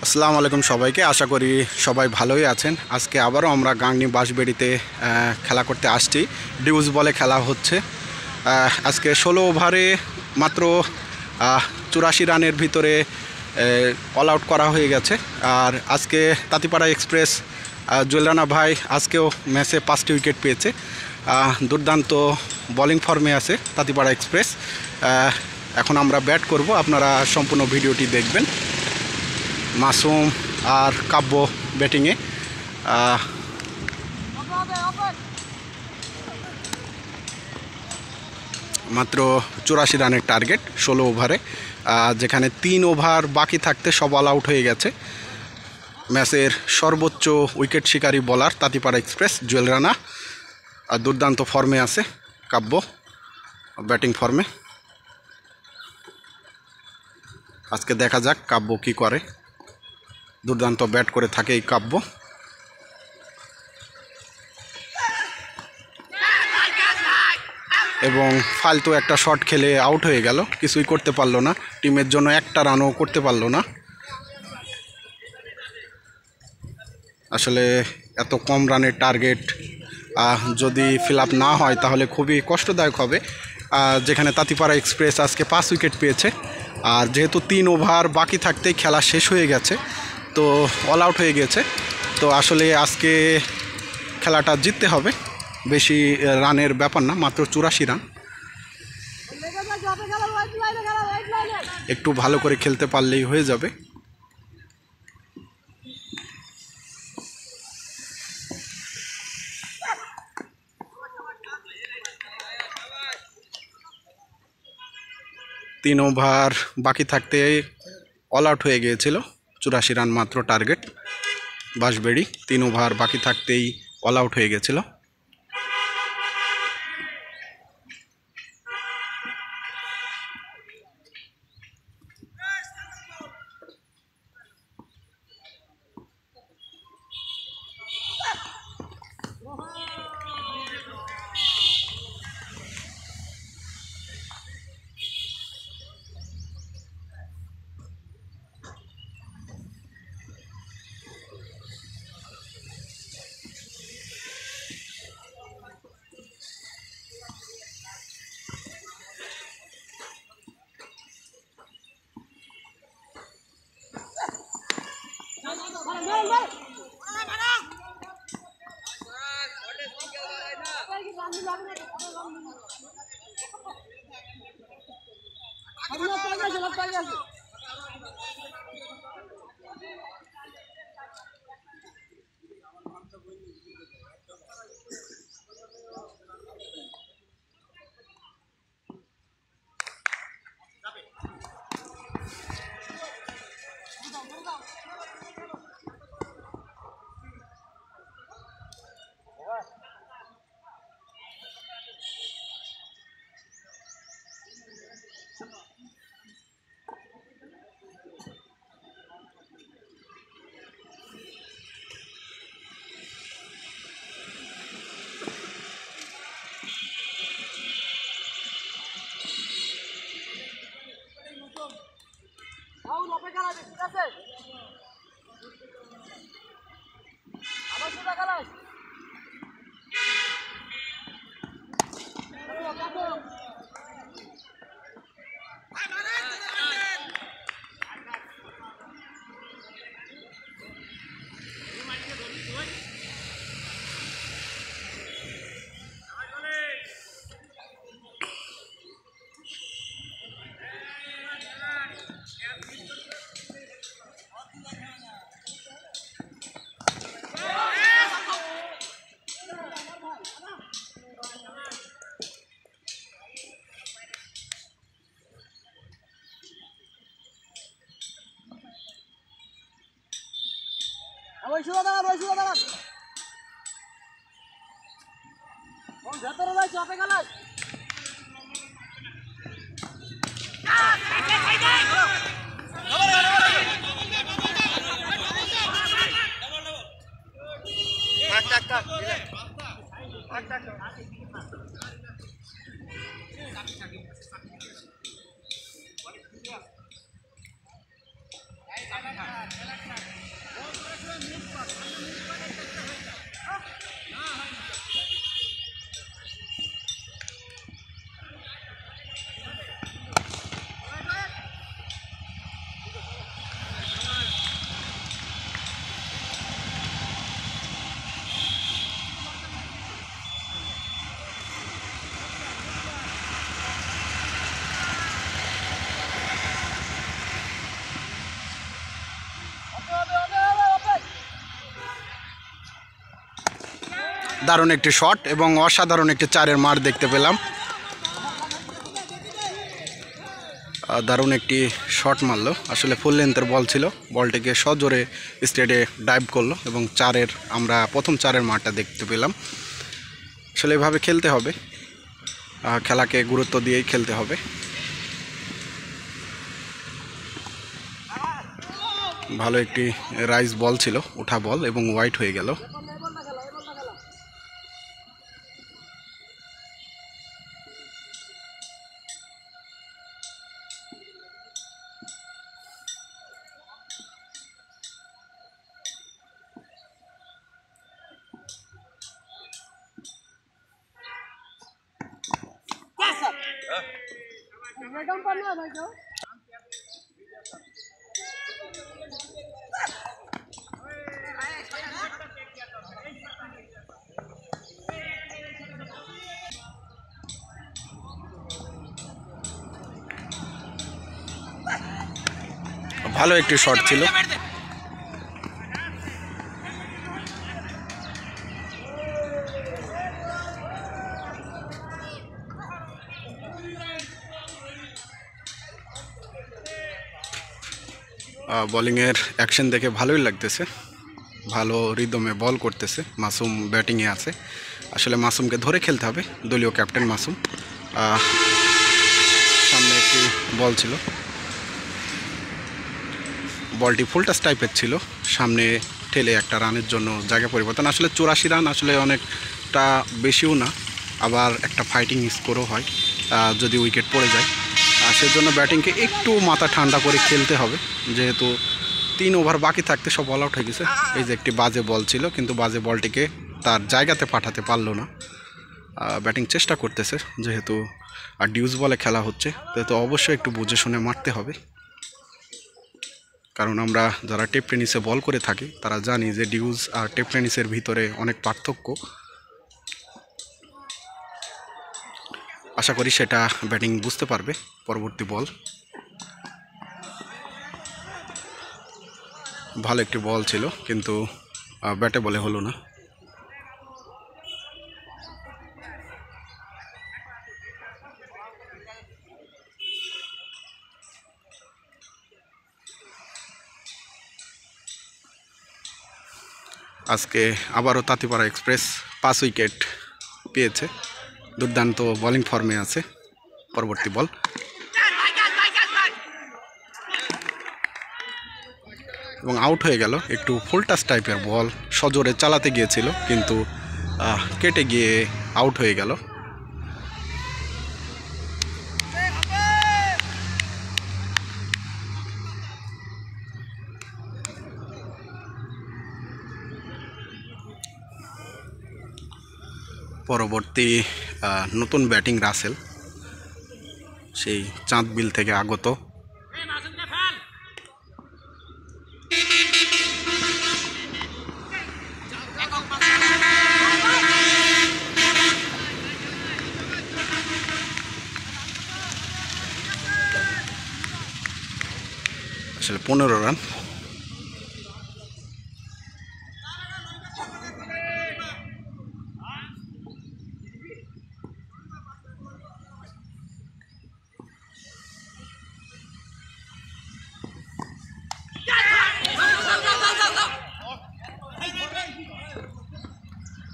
আসসালামু আলাইকুম সবাইকে, আশা করি সবাই ভালোই আছেন। আজকে আবারও আমরা গাংনী বাঁশবেড়িতে খেলা করতে আসছি। ডিউজ বলে খেলা হচ্ছে। আজকে 16 ওভারে মাত্র 84 রানের ভিতরে অল আউট করা হয়ে গেছে। আর আজকে তাঁতিপাড়া এক্সপ্রেস জুয়েল রানা ভাই আজকেও ম্যাচে 5টি উইকেট পেয়েছে। দুর্দান্ত বোলিং ফর্মে আছে তাঁতিপাড়া এক্সপ্রেস। এখন আমরা ব্যাট করব, আপনারা সম্পূর্ণ ভিডিওটি দেখবেন। মাসুম আর কাব্য ব্যাটিংয়ে। মাত্র 84 রানের টার্গেট 16 ওভারে, যেখানে 3 ওভার বাকি থাকতে সব অল আউট হয়ে গেছে। ম্যাচের সর্বোচ্চ উইকেট শিকারী বোলার তাঁতিপাড়া এক্সপ্রেস জুয়েল রানা। দুর্দান্ত ফর্মে আছে কাব্য, ব্যাটিং ফর্মে। আজকে দেখা যাক কাব্য কি করে। দুর্দান্ত ব্যাট করে থাকে এই কাব্য। এবং ফালতু একটা শট খেলে আউট হয়ে গেল, কিছুই করতে পারলো না, টিমের জন্য একটা রানও করতে পারলো না। আসলে এত কম রানের টার্গেট যদি ফিল আপ না হয় তাহলে খুবই কষ্টদায়ক হবে। যেখানে তাঁতিপাড়া এক্সপ্রেস আজকে 5 উইকেট পেয়েছে, আর যেহেতু 3 ওভার বাকি থাকতেই খেলা শেষ হয়ে গেছে, তো অল আউট হয়ে গেছে। তো আসলে আজকে খেলাটা জিততে হবে, বেশি রানের ব্যাপার না, মাত্র 84 রান। একটু ভালো করে খেলতে পারলেই হয়ে যাবে। তিন ওভার বাকি থাকতে অল আউট হয়ে গিয়েছিল। 84 রান মাত্র টার্গেট বাঁশবেড়ি। 3 ওভার বাকি থাকতেই অল আউট হয়ে গেছিল। দারুণ একটি শট এবং অসাধারণ একটি চারের মার দেখতে পেলাম। দারুণ একটি শট মারলো, আসলে ফুল লেন্থের বল ছিল, বলটিকে সজোরে স্টেডে ডাইভ করলো এবং চারের আমরা প্রথম চারের মারটা দেখতে পেলাম। আসলে এভাবে খেলতে হবে, খেলাকে গুরুত্ব দিয়েই খেলতে হবে। ভালো একটি রাইস বল ছিল, ওঠা বল এবং হোয়াইট হয়ে গেল। ভালো একটি শট ছিল। বোলিংয়ের অ্যাকশন দেখে ভালোই লাগতেছে, ভালো রিদমে বল করতেছে। মাসুম ব্যাটিংয়ে আছে, আসলে মাসুমকে ধরে খেলতে হবে, দলীয় ক্যাপ্টেন মাসুম। সামনে একটি বল ছিল, বলটি ফুল টাচ টাইপের ছিল, সামনে ঠেলে একটা রানের জন্য জায়গা পরিবর্তন। আসলে 84 রান আসলে অনেকটা বেশিও না, আবার একটা ফাইটিং স্কোরও হয় যদি উইকেট পড়ে যায়। সেজন্য ব্যাটিংকে একটু মাথা ঠান্ডা করে খেলতে হবে, যেহেতু 3 ওভার বাকি থাকতে সব অল আউট হয়ে গেছে। এই যে একটি বাজে বল ছিল, কিন্তু বাজে বলটিকে তার জায়গাতে পাঠাতে পারলো না। ব্যাটিং চেষ্টা করতেছে, যেহেতু আর ডিউজ বলে খেলা হচ্ছে, তো অবশ্যই একটু বুঝে শুনে মারতে হবে। কারণ আমরা যারা টেপ টেনিসে বল করে থাকি তারা জানি যে ডিউজ আর টেপ টেনিসের ভিতরে অনেক পার্থক্য। আশা করি সেটা ব্যাটিং বুঝতে পারবে। পরবর্তী বল, ভালো একটি বল ছিল, কিন্তু ব্যাটে বলে হলো না। আজকে আবারও তাঁতিপাড়া এক্সপ্রেস 5 উইকেট পেয়েছে, দুর্দান্ত বোলিং ফর্মে আছে। পরবর্তী বল, এবং আউট হয়ে গেল। একটু ফুল টাচ টাইপের বল, সজোরে চালাতে গিয়েছিল, কিন্তু কেটে গিয়ে আউট হয়ে গেল। পরবর্তী নতুন ব্যাটিং রাসেল, সেই চাঁদবিল থেকে আগত। আসলে 15 রান।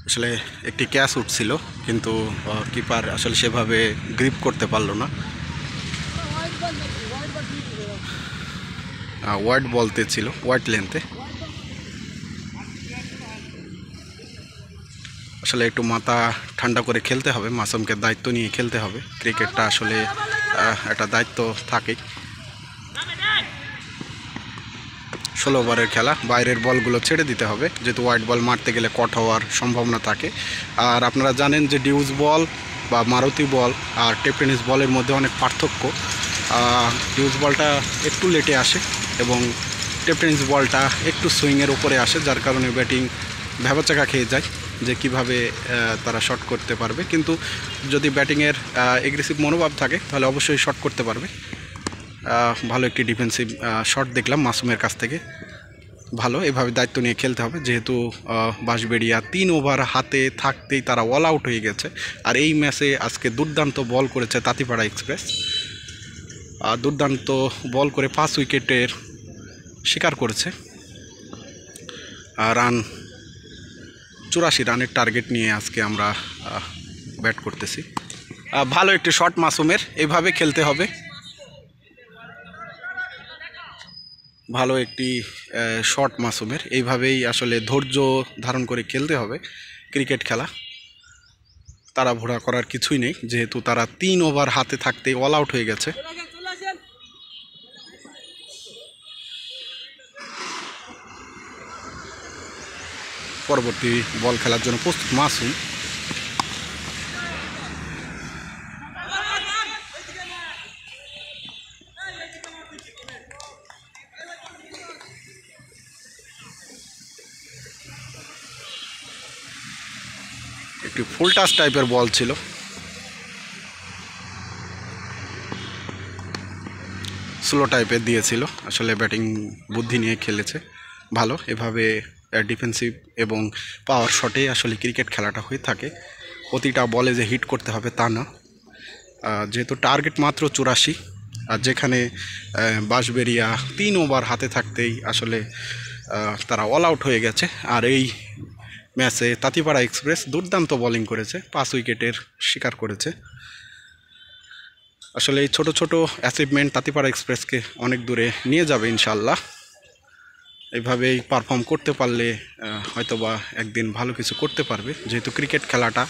আসলে একটি ক্যাচ উঠছিল, কিন্তু কিপার আসলে সেভাবে গ্রিপ করতে পারলো না। ওয়াইড বলতে ছিল, ওয়াইড লেন্থে। আসলে একটু মাথা ঠান্ডা করে খেলতে হবে, মাসুমকে দায়িত্ব নিয়ে খেলতে হবে। ক্রিকেটটা আসলে একটা দায়িত্ব থাকে। 16 ওভারের খেলা, বাইরের বলগুলো ছেড়ে দিতে হবে, যেহেতু হোয়াইট বল মারতে গেলে কট হওয়ার সম্ভাবনা থাকে। আর আপনারা জানেন যে ডিউস বল বা মারুতি বল আর টেপ টেনিস বলের মধ্যে অনেক পার্থক্য। ডিউস বলটা একটু লেটে আসে এবং টেপ টেনিস বলটা একটু সুইংয়ের উপরে আসে, যার কারণে ব্যাটিং ভ্যাবাচাকা খেয়ে যায় যে কিভাবে তারা শট করতে পারবে। কিন্তু যদি ব্যাটিংয়ের এগ্রেসিভ মনোভাব থাকে তাহলে অবশ্যই শট করতে পারবে। ভালো একটি ডিফেন্সিভ শট দেখলাম মাসুমের কাছ থেকে। ভালো, এভাবে দায়িত্ব নিয়ে খেলতে হবে, যেহেতু বাঁশবেড়িয়া 3 ওভার হাতে থাকতেই তারা অল আউট হয়ে গেছে। আর এই ম্যাচে আজকে দুর্দান্ত বল করেছে তাঁতিপাড়া এক্সপ্রেস, দুর্দান্ত বল করে 5 উইকেটের শিকার করেছে। রান 84 রানের টার্গেট নিয়ে আজকে আমরা ব্যাট করতেছি। ভালো একটি শট মাসুমের, এইভাবে খেলতে হবে। ভালো একটি শট মাসুমের, এইভাবেই আসলে ধৈর্য ধারণ করে খেলতে হবে ক্রিকেট খেলা। তাড়াহুড়া করার কিছুই নেই, যেহেতু তারা 3 ওভার হাতে থাকতে অল আউট হয়ে গেছে। পরবর্তী বল খেলার জন্য প্রস্তুত মাসুম। একটি ফুল টাচ টাইপের বল ছিল, স্লো টাইপের দিয়েছিল। আসলে ব্যাটিং বুদ্ধি নিয়ে খেলেছে ভালো। এভাবে ডিফেন্সিভ এবং পাওয়ার শটে আসলে ক্রিকেট খেলাটা হয়ে থাকে। প্রতিটা বলে যে হিট করতে হবে তা না, যেহেতু টার্গেট মাত্র 84, আর যেখানে বাঁশবেড়িয়া 3 ওভার হাতে থাকতেই আসলে তারা অল আউট হয়ে গেছে। আর এই ম্যাচে তাঁতিপাড়া এক্সপ্রেস দুর্দান্ত বোলিং করেছে, 5 উইকেটের শিকার করেছে। আসলে এই ছোটো ছোটো অ্যাচিভমেন্ট তাঁতিপাড়া এক্সপ্রেসকে অনেক দূরে নিয়ে যাবে ইনশাল্লাহ। এইভাবেই পারফর্ম করতে পারলে হয়তোবা একদিন ভালো কিছু করতে পারবে, যেহেতু ক্রিকেট খেলাটা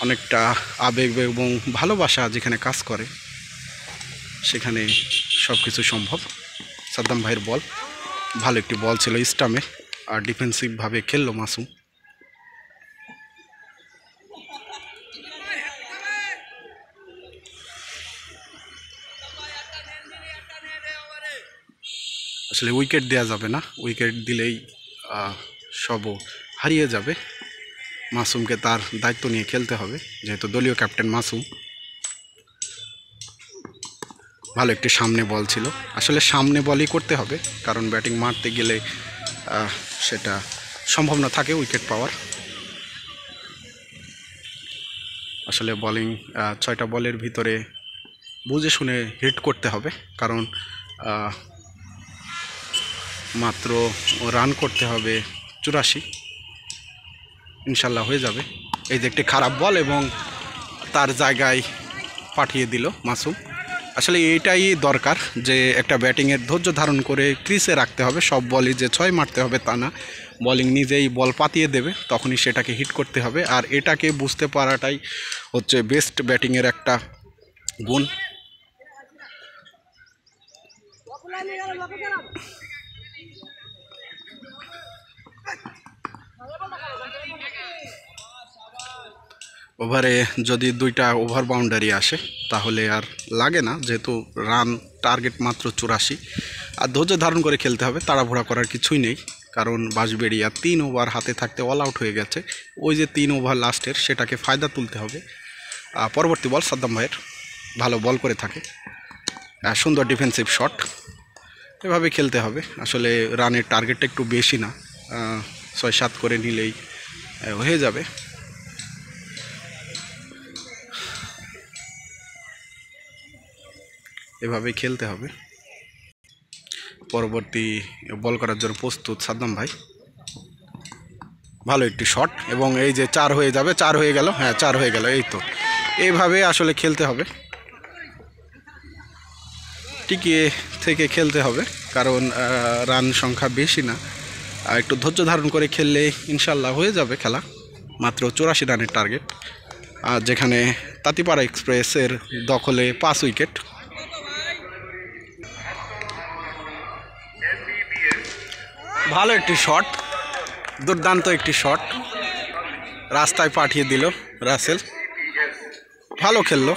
অনেকটা আবেগ এবং ভালোবাসা যেখানে কাজ করে সেখানে সব কিছু সম্ভব। সাদ্দাম ভাইয়ের বল, ভালো একটি বল ছিল স্টামে, আর ডিফেন্সিভভাবে খেললো মাসুম। আসলে উইকেট দেওয়া যাবে না, উইকেট দিলেই সব হারিয়ে যাবে। মাসুমকে তার দায়িত্ব নিয়ে খেলতে হবে, যেহেতু দলীয় ক্যাপ্টেন মাসুম। ভালো একটি সামনে বল ছিল, আসলে সামনে বলই করতে হবে, কারণ ব্যাটিং মারতে গেলে সেটা সম্ভাবনা থাকে উইকেট পাওয়ার। আসলে বোলিং 6টা বলের ভিতরে বুঝে শুনে হিট করতে হবে, কারণ মাত্র রান করতে হবে 84, ইনশাল্লাহ হয়ে যাবে। এই যে একটি খারাপ বল এবং তার জায়গায় পাঠিয়ে দিল মাসুম। আসলে এইটাই দরকার, যে একটা ব্যাটিংয়ের ধৈর্য ধারণ করে ক্রিজে রাখতে হবে। সব বলই যে 6 মারতে হবে তা না, বোলিং নিজেই বল পাতিয়ে দেবে, তখনই সেটাকে হিট করতে হবে। আর এটাকে বুঝতে পারাটাই হচ্ছে বেস্ট ব্যাটিংয়ের একটা গুণ। ওভারে যদি 2টা ওভার বাউন্ডারি আসে তাহলে আর লাগে না, যেহেতু রান টার্গেট মাত্র 84। আর ধৈর্য ধারণ করে খেলতে হবে, তাড়াহুড়া করার কিছুই নেই, কারণ বাঁশবেড়িয়া 3 ওভার হাতে থাকতে অল আউট হয়ে গেছে। ওই যে 3 ওভার লাস্টের, সেটাকে ফায়দা তুলতে হবে। পরবর্তী বল সাদ্দাম ভাইয়ের, ভালো বল করে থাকে, সুন্দর ডিফেন্সিভ শট। এভাবে খেলতে হবে। আসলে রানের টার্গেটটা একটু বেশি না, 6-7 করে নিলেই হয়ে যাবে। এভাবেই খেলতে হবে। পরবর্তী বল করার জন্য প্রস্তুত সাদ্দাম ভাই। ভালো একটি শট, এবং এই যে 4 হয়ে যাবে, 4 হয়ে গেল, হ্যাঁ 4 হয়ে গেল। এই তো এইভাবে আসলে খেলতে হবে, টিকিয়ে থেকে খেলতে হবে, কারণ রান সংখ্যা বেশি না। একটু ধৈর্য ধারণ করে খেললে ইনশাল্লাহ হয়ে যাবে খেলা। মাত্র 84 রানের টার্গেট, আর যেখানে তাঁতিপাড়া এক্সপ্রেসের দখলে 5 উইকেট। ভালো একটি শট, দুর্দান্ত একটি শট, রাস্তায় পাঠিয়ে দিল রাসেল। ভালো খেললো।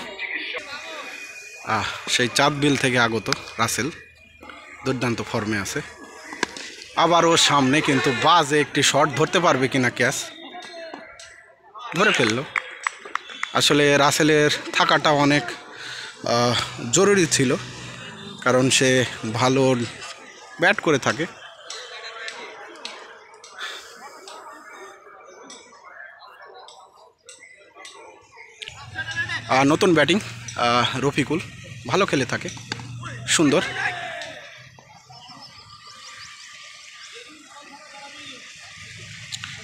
সেই চাঁদবিল থেকে আগত রাসেল দুর্দান্ত ফর্মে আছে। আবার ওর সামনে কিন্তু বাজে একটি শট, ধরতে পারবে কিনা ক্যাচ, ধরে ফেললো। আসলে রাসেলের থাকাটা অনেক জরুরি ছিল, কারণ সে ভালো ব্যাট করে থাকে। নতুন ব্যাটিং রফিকুল, ভালো খেলে থাকে, সুন্দর।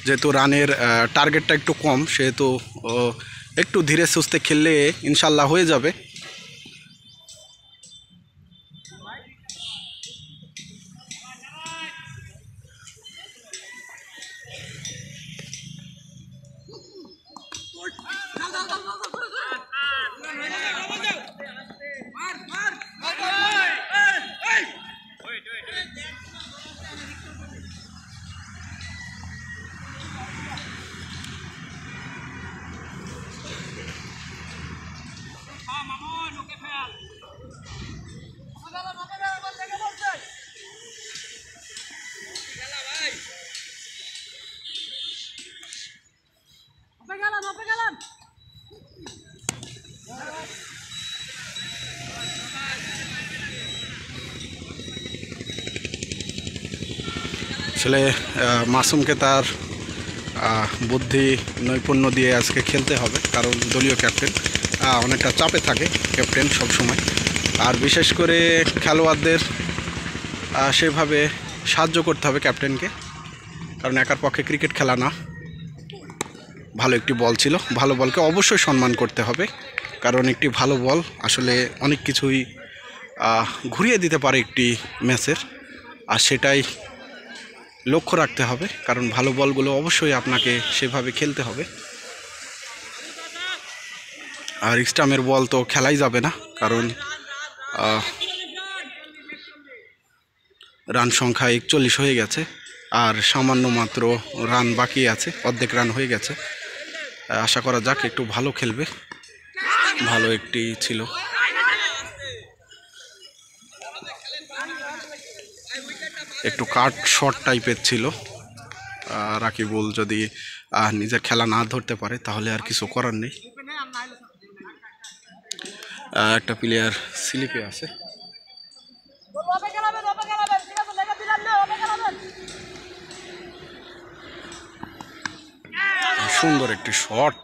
যেহেতু রানের টার্গেটটা একটু কম, সেহেতু একটু ধীরে সুস্থে খেললে ইনশাল্লাহ হয়ে যাবে। আসলে মাসুমকে তার বুদ্ধি নৈপুণ্য দিয়ে আজকে খেলতে হবে, কারণ দলীয় ক্যাপ্টেন, অনেকটা চাপে থাকে ক্যাপ্টেন সব সময়। আর বিশেষ করে খেলোয়াড়দের সেভাবে সাহায্য করতে হবে ক্যাপ্টেনকে, কারণ একার পক্ষে ক্রিকেট খেলা না। ভালো একটি বল ছিল, ভালো বলকে অবশ্যই সম্মান করতে হবে, কারণ একটি ভালো বল আসলে অনেক কিছুই ঘুরিয়ে দিতে পারে একটি ম্যাচের, আর সেটাই লক্ষ্য রাখতে হবে, কারণ ভালো বলগুলো অবশ্যই আপনাকে সেভাবে খেলতে হবে। আর স্টাম্পের বল তো খেলাই যাবে না, কারণ রান সংখ্যা 41 হয়ে গেছে, আর সামান্য মাত্র রান বাকি আছে, অর্ধেক রান হয়ে গেছে। আশা করা যাক একটু ভালো খেলবে। ভালো একটি ছিল। একটু কাট শট টাইপের ছিল। রাকিবুল যদি নিজের খেলা না ধরতে পারে তাহলে আর কিছু করার নেই। একটা প্লেয়ার স্লিপে আছে। সুন্দর একটি শট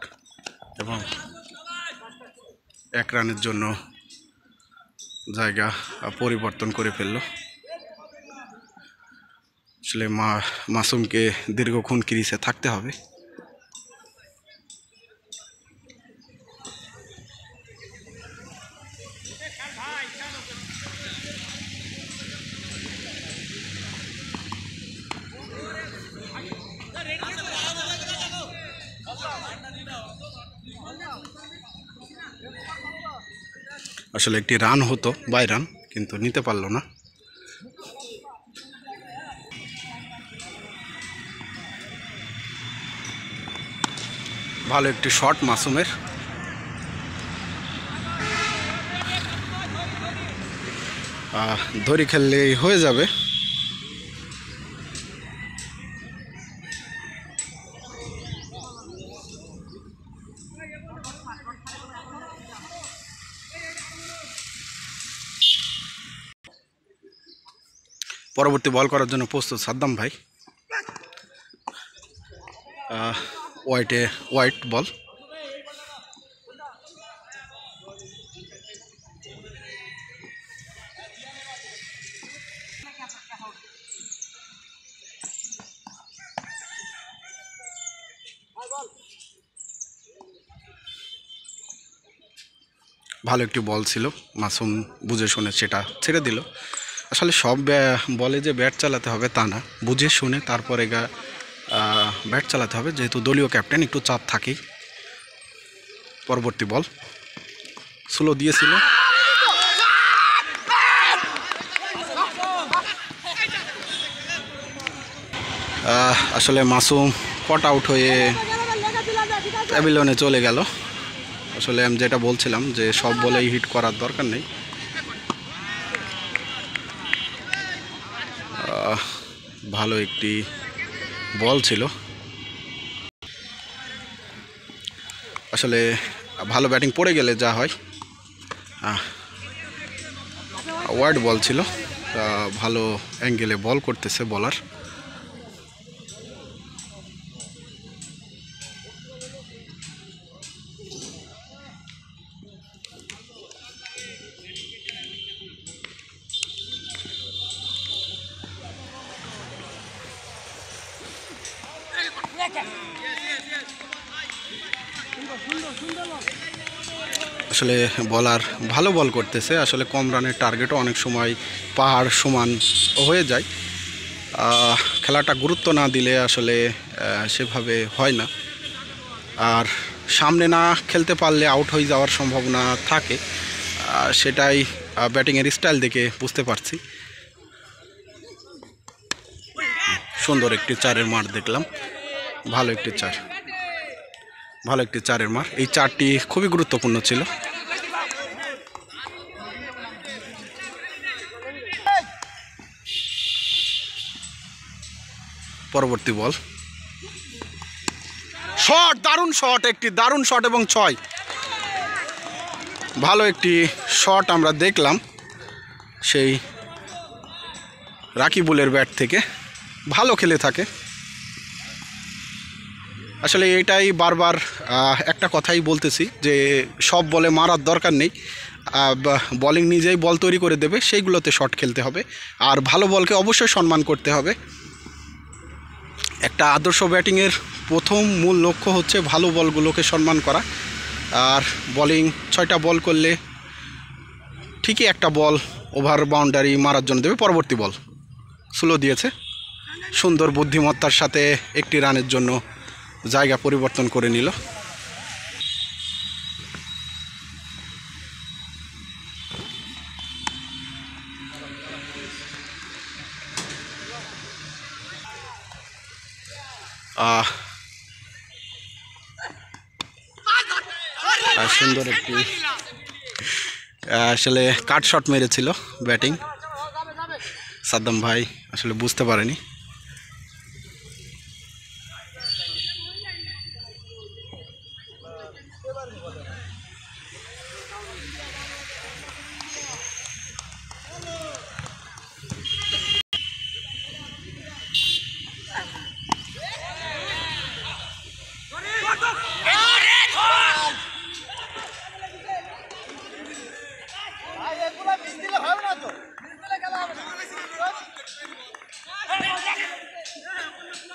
এবং এক রানের জন্য জায়গা পরিবর্তন করে ফেলল। আসলে মাসুমকে দীর্ঘক্ষণ ক্রিজে থাকতে হবে। আসলে একটি রান হতো, বাই রান, কিন্তু নিতে পারলো না। ভালো একটি শট মাসুমের। ধরি খেললেই হয়ে যাবে। পরবর্তী বল করার জন্য প্রস্তুত সাদ্দাম ভাই। White ball. ভালো একটি বল ছিল, মাসুম বুঝে শুনে সেটা ছেড়ে দিল। আসলে সব বলে যে ব্যাট চালাতে হবে তা না, বুঝে শুনে তারপরে ব্যাট চালাতে হবে, যেহেতু দলীয় ক্যাপ্টেন একটু চাপ থাকেই। পরবর্তী বল স্লো দিয়েছিল। আসলে মাসুম কট আউট হয়ে প্যাভিলিয়নে চলে গেল। আসলে আমি যেটা বলছিলাম যে সব বলেই হিট করার দরকার নেই। ভালো একটি বল ছিল, আসলে ভালো ব্যাটিং পড়ে গেলে যা হয়। ওয়াইড বল ছিল, ভালো অ্যাঙ্গেলে বল করতেছে বলার। আসলে বলার ভালো বল করতেছে, আসলে কম রানের টার্গেটও অনেক সময় পাহাড় সমান হয়ে যায়। খেলাটা গুরুত্ব না দিলে আসলে সেভাবে হয় না, আর সামনে না খেলতে পারলে আউট হয়ে যাওয়ার সম্ভাবনা থাকে। সেটাই ব্যাটিংয়ের স্টাইল দেখে বুঝতে পারছি। সুন্দর একটি চারের মার দেখলাম, ভালো একটি চারের মার। এই চারটি খুবই গুরুত্বপূর্ণ ছিল। পরবর্তী বল, শট, দারুণ শট, একটি দারুণ শট এবং 6। ভালো একটি শট আমরা দেখলাম সেই রাকিবুলের ব্যাট থেকে, ভালো খেলে থাকে। আসলে এটাই বারবার একটা কথাই বলতেছি যে সব বলে মারার দরকার নেই, বলিং নিজেই বল তৈরি করে দেবে, সেইগুলোতে শট খেলতে হবে। আর ভালো বলকে অবশ্যই সম্মান করতে হবে। একটা আদর্শ ব্যাটিংয়ের প্রথম মূল লক্ষ্য হচ্ছে ভালো বলগুলোকে সম্মান করা। আর বোলিং 6টা বল করলে ঠিকই একটা বল ওভার বাউন্ডারি মারার জন্য দেবে। পরবর্তী বল স্লো দিয়েছে, সুন্দর বুদ্ধিমত্তার সাথে একটি রানের জন্য জায়গা পরিবর্তন করে নিল। সুন্দর একটি আসলে কাট শট মেরেছিল ব্যাটিং, সাদ্দাম ভাই আসলে বুঝতে পারেনি।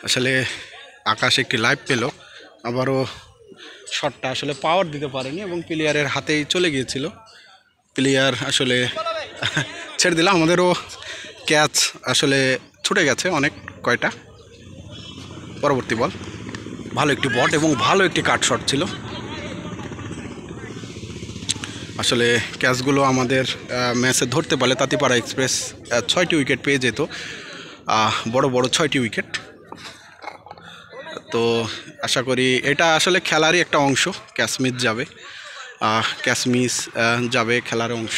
আসলে আকাশ একটি লাইভ পেল, আবারও শটটা আসলে পাওয়ার দিতে পারেনি এবং প্লেয়ারের হাতেই চলে গিয়েছিল। প্লেয়ার আসলে ছেড়ে দিলাম, আমাদেরও ক্যাচ আসলে ছুটে গেছে অনেক কয়টা। পরবর্তী বল, ভালো একটি বট এবং ভালো একটি কাট শট ছিল। আসলে ক্যাচগুলো আমাদের ম্যাচে ধরতে পারলে তাঁতিপাড়া এক্সপ্রেস 6টি উইকেট পেয়ে যেত, বড় বড় 6টি উইকেট। তো আশা করি এটা আসলে খেলারই একটা অংশ, ক্যাচ মিস যাবে খেলার অংশ।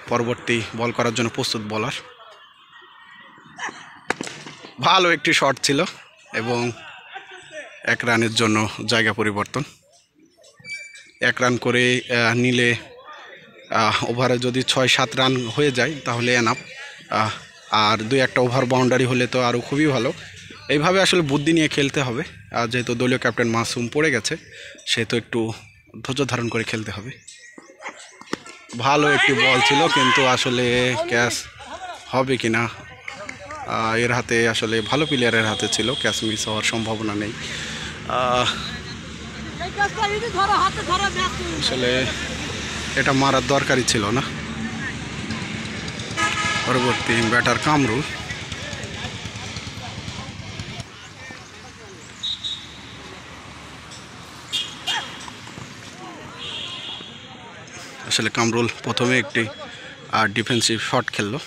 পরবর্তী বল করার জন্য প্রস্তুত বলার, ভালো একটি শট ছিল এবং 1 রানের জন্য জায়গা পরিবর্তন। 1 রান করে নিলে ওভারে যদি 6-7 রান হয়ে যায় তাহলে এনাফ, আর 2-1টা ওভার বাউন্ডারি হলে তো আরও খুবই ভালো। এইভাবে আসলে বুদ্ধি নিয়ে খেলতে হবে, আর যেহেতু দলীয় ক্যাপ্টেন মাসুম পড়ে গেছে সেহেতু একটু ধৈর্য ধারণ করে খেলতে হবে। ভালো একটি বল ছিল কিন্তু আসলে ক্যাচ হবে কি না, এর হাতে আসলে ভালো প্লেয়ারের হাতে ছিল, ক্যাচ মিস হওয়ার সম্ভাবনা নেই। আসলে এটা মারার দরকারই ছিল না। পরবর্তী ব্যাটার কামরুল, আসলে কামরুল প্রথমে একটি ডিফেন্সিভ শট খেললো।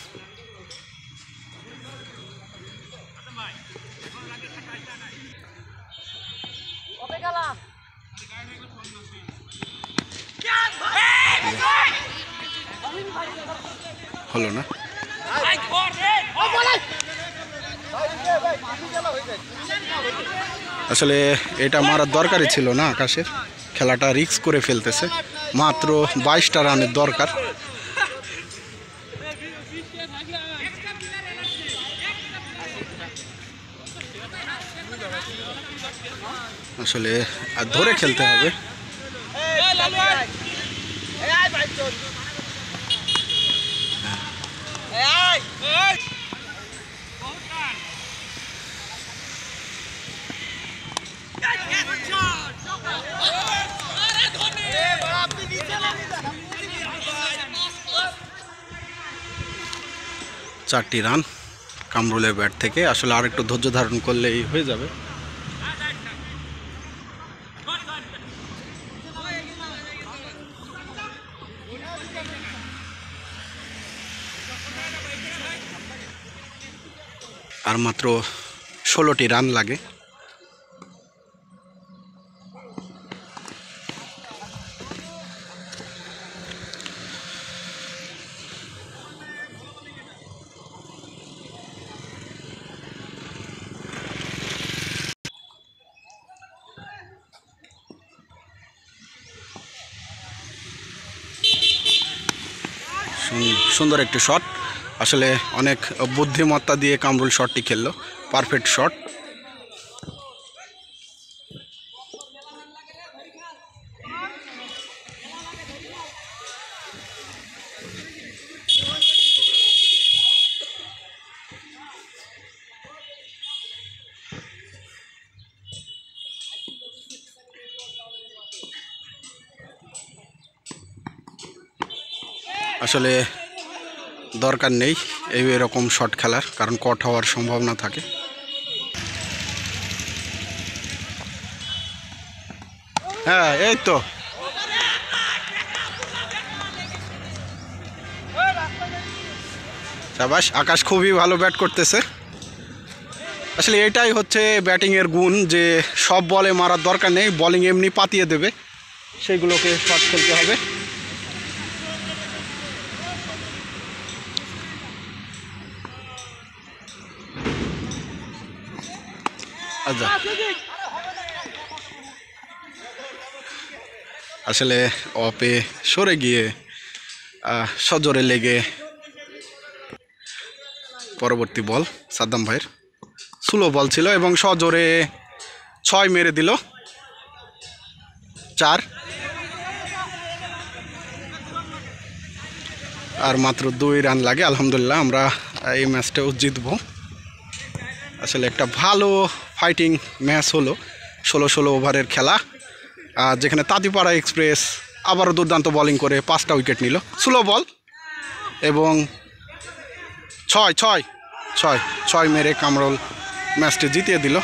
হলো না। আসলে এটা মারার দরকারই ছিল না আকাশের, খেলাটা রিস্ক করে ফেলতেছে। মাত্র 22টা রানের দরকার। আসলে আর ধরে খেলতে হবে। চারটি রান কামরুলের ব্যাট থেকে। আসলে আর একটু ধৈর্য ধারণ করলেই হয়ে যাবে। আর মাত্র 16টি রান লাগে। সুন্দর একটি শট। আসলে অনেক বুদ্ধিমত্তা দিয়ে কামরুল শটটি খেললো, পারফেক্ট শট। আসলে দরকার নেই এরকম শট খেলার, কারণ কট হওয়ার সম্ভাবনা থাকে। হ্যাঁ, এই তো শাবাশ, আকাশ খুবই ভালো ব্যাট করতেছে। আসলে এটাই হচ্ছে ব্যাটিংয়ের গুণ, যে সব বলে মারার দরকার নেই, বলিং এমনি পাতিয়ে দেবে, সেইগুলোকে শট খেলতে হবে। আচ্ছা, আসলে অপে সরে গিয়ে সজোরে লেগে পরবর্তী বল সাদ্দাম ভাইয়ের স্লো বল ছিল এবং সজোরে 6 মেরে দিল। 4। আর মাত্র 2 রান লাগে। আলহামদুলিল্লাহ আমরা এই ম্যাচটাও জিতব। আসলে একটা ভালো ফাইটিং ম্যাচ হলো। 16 ওভারের খেলা, যেখানে তাঁতিপাড়া এক্সপ্রেস আবারও দুর্দান্ত বোলিং করে 5টা উইকেট নিল। স্লো বল এবং 6 মেরে কামরুল ম্যাচটি জিতিয়ে দিল।